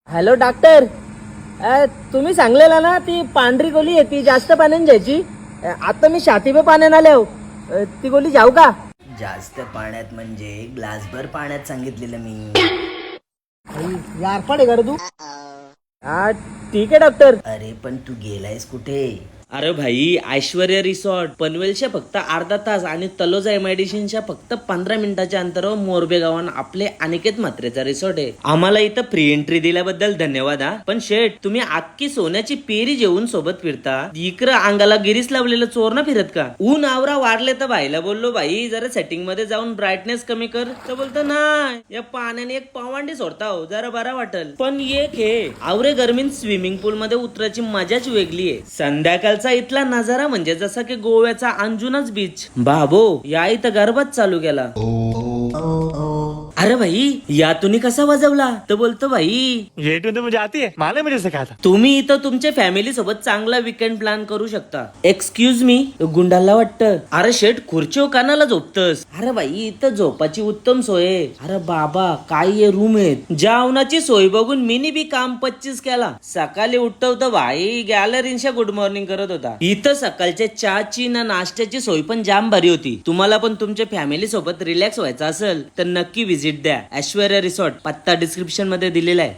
Hello doctor, तुम्ही सांगलेला ना ती पांढरी गोली आहे ती जास्त पाण्याने घ्यायची. आता मी छातीभर पाण्याने आलो. ती गोली जाऊ का? जास्त पाण्यात म्हणजे ग्लासभर पाण्यात सांगितलेलं मी. यार पडे कर तू. हा ठीक आहे डॉक्टर. अरे पण तू गेलायस कुठे? अरे भाई, ऐश्वर्या रिसॉर्ट पनवेलच्या फक्त अर्धा तास आणि तलोजा एमआयडीसीच्या फक्त 15 मिनिटाच्या अंतरावर मोरबे गावान आपले अनिकेत म्हात्रेचा रिसॉर्ट आहे. आम्हाला इथं फ्री एंट्री दिल्याबद्दल धन्यवाद हा. पण शेठ, तुम्ही अख्खी सोन्याची पेरी जेवून सोबत फिरता, इकडं अंगाला गिरीस लावलेलं चोर ना फिरत का? ऊन आवरा वाढले तर भाईला बोललो, भाई जरा सेटिंग मध्ये जाऊन ब्राईटनेस कमी कर. तर बोलतो नाही, या पाण्याने एक पावांडी सोडता हो, जरा बरा वाटल. पण एक हे आवरे गरमीत स्विमिंग पूल मध्ये उतरायची मजाच वेगळी आहे. संध्याकाळचा इथला नजारा म्हणजे जसा की गोव्याचा अंजुनाच बीच. बाबो, या इथं गरबाच चालू केला. अरे भाई, या तुम्ही कसा वाजवला? तर बोलतो भाई, ये ट्यून तो मुझे आती है, मालूम है मुझे सिखाया था. तुम्ही इथं तुमच्या फॅमिली सोबत चांगला वीकेंड प्लॅन करू शकता. एक्सक्यूज मी, गुंडाला वाटतं. अरे शेट, खुर्चीवर कानाला झोपतस? अरे भाई, इथं झोपाची उत्तम सोय आहे. अरे बाबा, काय रूम आहेत. जेवणाची सोय बघून मिनी बी काम 25 केला. सकाळी उठतो तर भाई गॅलरींच्या गुड मॉर्निंग करत होता. इथं सकाळच्या चहाची ना नाश्त्याची सोय पण जाम भारी होती. तुम्हाला पण तुमच्या फॅमिली सोबत रिलॅक्स व्हायचं असेल तर नक्की व्हिजिट द्या. ऐश्वर्या रिसॉर्ट, पत्ता डिस्क्रिप्शन मध्ये दिलेला आहे.